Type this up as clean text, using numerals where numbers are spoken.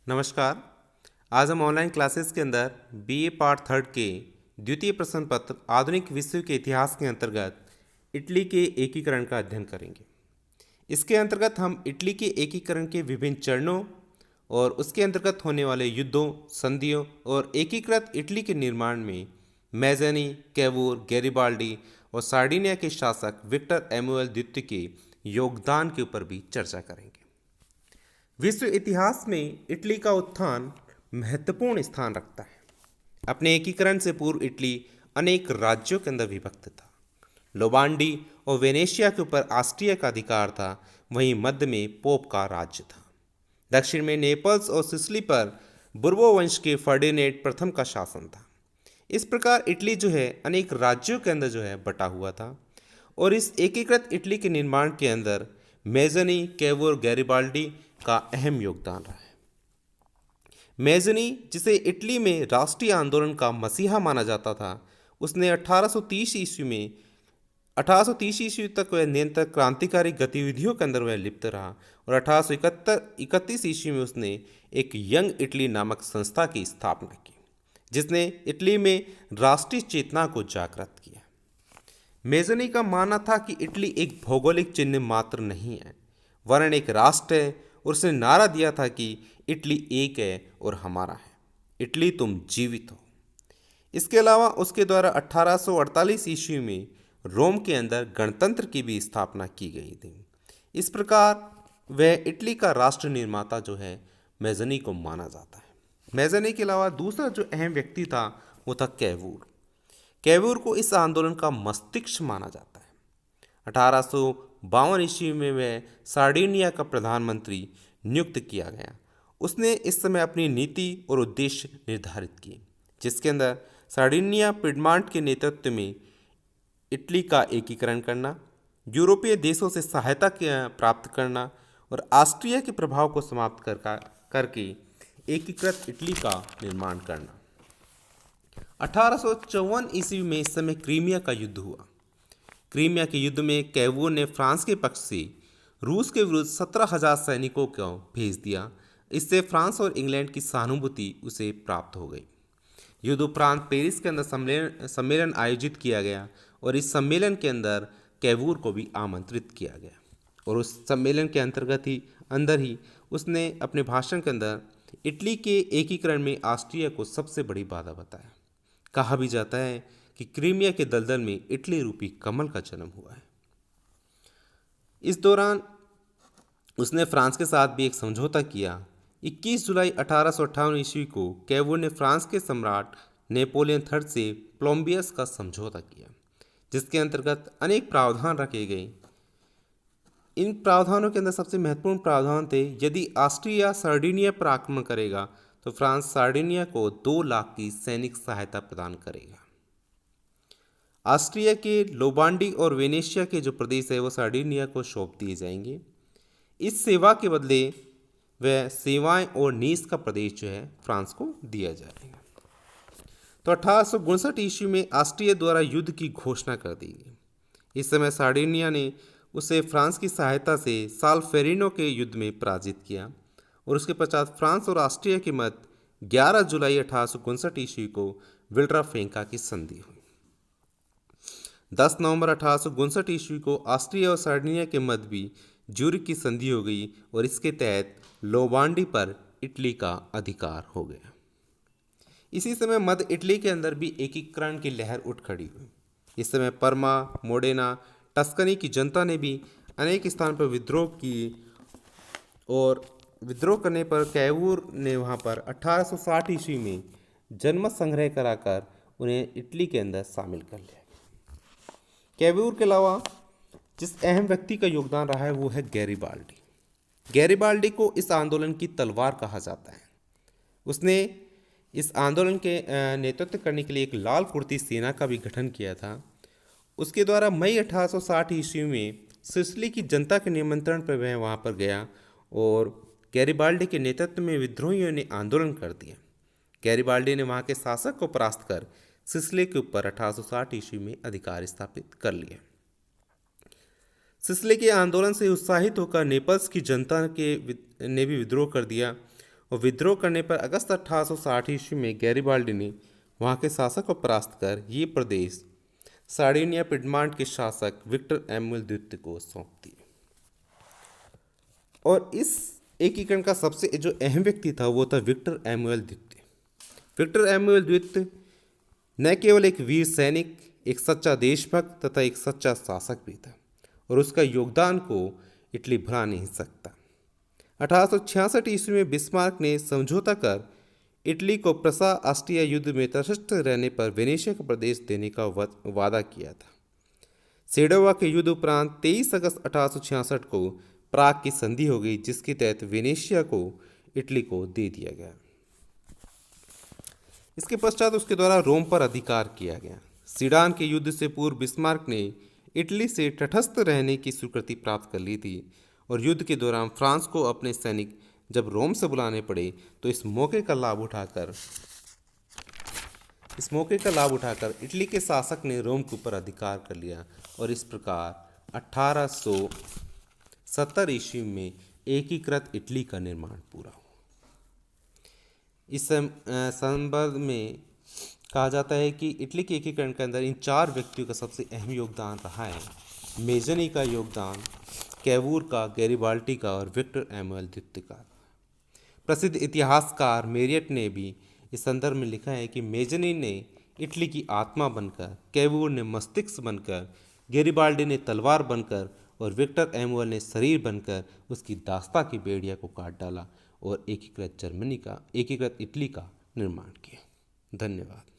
नमस्कार। आज हम ऑनलाइन क्लासेस के अंदर बीए पार्ट थर्ड के द्वितीय प्रश्न पत्र आधुनिक विश्व के इतिहास के अंतर्गत इटली के एकीकरण का अध्ययन करेंगे। इसके अंतर्गत हम इटली के एकीकरण के विभिन्न चरणों और उसके अंतर्गत होने वाले युद्धों, संधियों और एकीकृत इटली के निर्माण में मैज़नी, कैवूर, गैरिबाल्डी और सार्डिनिया के शासक विक्टर एमुअल द्वितीय के योगदान के ऊपर भी चर्चा करेंगे। विश्व इतिहास में इटली का उत्थान महत्वपूर्ण स्थान रखता है। अपने एकीकरण से पूर्व इटली अनेक राज्यों के अंदर विभक्त था। लोबांडी और वेनेशिया के ऊपर ऑस्ट्रिया का अधिकार था, वहीं मध्य में पोप का राज्य था। दक्षिण में नेपल्स और सिसिली पर बुर्बो वंश के फर्डिनेंड प्रथम का शासन था। इस प्रकार इटली जो है अनेक राज्यों के अंदर जो है बटा हुआ था और इस एकीकृत इटली के निर्माण के अंदर मेज़नी, कैवूर, गैरिबाल्डी का अहम योगदान रहा है। मेज़नी, जिसे इटली में राष्ट्रीय आंदोलन का मसीहा माना जाता था, उसने 1830 ईस्वी तक वह निरंतर क्रांतिकारी गतिविधियों के अंदर वह लिप्त रहा और 1831 ईस्वी में उसने एक यंग इटली नामक संस्था की स्थापना की, जिसने इटली में राष्ट्रीय चेतना को जागृत किया। मेज़नी का मानना था कि इटली एक भौगोलिक चिन्ह मात्र नहीं है, वरन एक राष्ट्र है, और उसने नारा दिया था कि इटली एक है और हमारा है, इटली तुम जीवित हो। इसके अलावा उसके द्वारा 1848 ईस्वी में रोम के अंदर गणतंत्र की भी स्थापना की गई थी। इस प्रकार वह इटली का राष्ट्र निर्माता जो है मेज़नी को माना जाता है। मेज़नी के अलावा दूसरा जो अहम व्यक्ति था वो था कैवूर। कैवूर को इस आंदोलन का मस्तिष्क माना जाता है। 1852 ईस्वी में वह सार्डिनिया का प्रधानमंत्री नियुक्त किया गया। उसने इस समय अपनी नीति और उद्देश्य निर्धारित किए, जिसके अंदर सार्डिनिया पिडमांट के नेतृत्व में इटली का एकीकरण करना, यूरोपीय देशों से सहायता प्राप्त करना और ऑस्ट्रिया के प्रभाव को समाप्त करके एकीकृत इटली का निर्माण करना। 1854 ईस्वी में इस समय क्रीमिया का युद्ध हुआ। क्रीमिया के युद्ध में कैवूर ने फ्रांस के पक्ष से रूस के विरुद्ध 17,000 सैनिकों को भेज दिया। इससे फ्रांस और इंग्लैंड की सहानुभूति उसे प्राप्त हो गई। युद्ध उपरांत पेरिस के अंदर सम्मेलन आयोजित किया गया और इस सम्मेलन के अंदर कैवूर को भी आमंत्रित किया गया और उस सम्मेलन के अंदर ही उसने अपने भाषण के अंदर इटली के एकीकरण में ऑस्ट्रिया को सबसे बड़ी बाधा बताया। कहा भी जाता है कि क्रीमिया के दलदल में इटली रूपी कमल का जन्म हुआ है। इस दौरान उसने फ्रांस के साथ भी एक समझौता किया। 21 जुलाई 1858 ईस्वी को कैवूर ने फ्रांस के सम्राट नेपोलियन थर्ड से प्लोम्बियस का समझौता किया, जिसके अंतर्गत अनेक प्रावधान रखे गए। इन प्रावधानों के अंदर सबसे महत्वपूर्ण प्रावधान थे, यदि ऑस्ट्रिया सार्डिनिया पर आक्रमण करेगा तो फ्रांस सार्डिनिया को 2 लाख की सैनिक सहायता प्रदान करेगा। ऑस्ट्रिया के लोबांडी और वेनेशिया के जो प्रदेश है वो सार्डिनिया को सौंप दिए जाएंगे। इस सेवा के बदले वह सेवाएं और नीस का प्रदेश जो है फ्रांस को दिया जाएगा। तो 1859 ईस्वी में ऑस्ट्रिया द्वारा युद्ध की घोषणा कर दी गई। इस समय सार्डिनिया ने उसे फ्रांस की सहायता से साल्फेरिनो के युद्ध में पराजित किया और उसके पश्चात फ्रांस और ऑस्ट्रिया के मध्य 11 जुलाई 1859 ईस्वी को विल्ड्राफेंका की संधि हुई। 10 नवंबर 1859 ईस्वी को ऑस्ट्रिया और सार्डिनिया के मध्य भी ज्यूरिख की संधि हो गई और इसके तहत लोबांडी पर इटली का अधिकार हो गया। इसी समय मध्य इटली के अंदर भी एकीकरण की लहर उठ खड़ी हुई। इस समय परमा, मोडेना, टस्कनी की जनता ने भी अनेक स्थान पर विद्रोह किए और विद्रोह करने पर कैवूर ने वहाँ पर 1860 ईस्वी में जनमत संग्रह कराकर उन्हें इटली के अंदर शामिल कर लिया। कैवूर के अलावा जिस अहम व्यक्ति का योगदान रहा है वो है गैरिबाल्डी। गैरिबाल्डी को इस आंदोलन की तलवार कहा जाता है। उसने इस आंदोलन के नेतृत्व करने के लिए एक लाल कुर्ती सेना का भी गठन किया था। उसके द्वारा मई 1860 ईस्वी में सिसिली की जनता के निमंत्रण पर वह वहाँ पर गया और गैरिबाल्डी के नेतृत्व में विद्रोहियों ने आंदोलन कर दिया। गैरिबाल्डी ने वहाँ के शासक को परास्त कर सिसिली के ऊपर 1860 ईस्वी में अधिकार स्थापित कर लिया। सिसिली के आंदोलन से उत्साहित होकर नेपल्स की जनता ने भी विद्रोह कर दिया और विद्रोह करने पर अगस्त 1860 ईस्वी में गैरिबाल्डी ने वहाँ के शासक को परास्त कर ये प्रदेश सार्डिनिया पिडमांट के शासक विक्टर एमुअल द्वितीय को सौंप दिए। और इस एकीकरण का सबसे जो अहम व्यक्ति था वो था विक्टर एमुअल द्वितीय। विक्टर एमुअल द्वितीय न केवल एक वीर सैनिक, एक सच्चा देशभक्त तथा एक सच्चा शासक भी था और उसका योगदान को इटली भुला नहीं सकता। 1866 ईस्वी में बिस्मार्क ने समझौता कर इटली को प्रसा ऑस्ट्रिया युद्ध में तटस्थ रहने पर वेनेशिया का प्रदेश देने का वादा किया था। सेडोवा के युद्ध उपरांत 23 अगस्त 1866 को प्राग की संधि हो गई, जिसके तहत वेनेशिया को इटली को दे दिया गया। इसके पश्चात उसके द्वारा रोम पर अधिकार किया गया। सीडान के युद्ध से पूर्व बिस्मार्क ने इटली से तटस्थ रहने की स्वीकृति प्राप्त कर ली थी और युद्ध के दौरान फ्रांस को अपने सैनिक जब रोम से बुलाने पड़े तो इस मौके का लाभ उठाकर इटली के शासक ने रोम के ऊपर अधिकार कर लिया और इस प्रकार 1870 ईस्वी में एकीकृत इटली का निर्माण पूरा हुआ। इस संदर्भ में कहा जाता है कि इटली के एकीकरण के अंदर इन 4 व्यक्तियों का सबसे अहम योगदान रहा है। मेजनी का योगदान, कैवूर का, गैरिबाल्डी का और विक्टर एमुअल द्वितीय का। प्रसिद्ध इतिहासकार मेरियट ने भी इस संदर्भ में लिखा है कि मेजनी ने इटली की आत्मा बनकर, कैवूर ने मस्तिष्क बनकर, गैरिबाल्डी ने तलवार बनकर और विक्टर एमुअल ने शरीर बनकर उसकी दास्ता की बेड़िया को काट डाला और एकीकृत इटली का निर्माण किया। धन्यवाद।